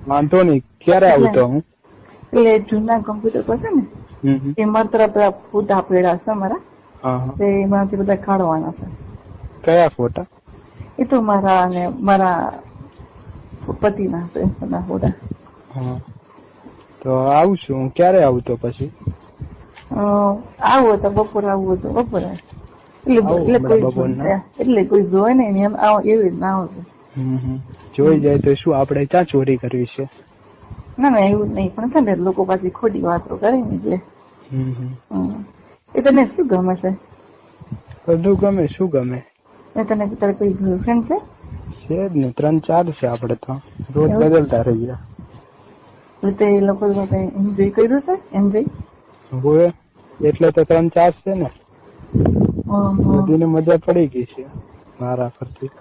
વાંધો નહીં, ક્યારે આવતો હું? એટલે જૂના કમ્પ્યુટર પર છે ને એ માત્ર પેલા ફોટા પડ્યા છે મારા, એમાંથી બધા કાઢવાના છે. કયા ફોટા? એ તો મારા ને મારા પતિના છે બધા ફોટા. તો આવું છું, ક્યારે આવું તો પછી? આવું તો બપોરે આવું તો બપોરે, એટલે કોઈ જોવે ને એમ એવી ના આવતું. જોઈ જાય તો શું આપણે ક્યાં ચોરી કરવી છે? ના ના એવું નહીં, પણ છે ને લોકો પાછી ખોટી વાતો કરે ને એટલે. એ તને શું ગમે છે? બધું ગમે. શું ગમે? તને તારે કોઈ ગર્લફ્રેન્ડ છે? છે જ ને, 3-4 છે આપણે તો, રોજ બદલતા રહીએ. તે એ લોકો એન્જોય કર્યું છે? એન્જોય હોય એટલે તો 3-4 છે ને, બધીને મજા પડી ગઈ છે મારા પરથી.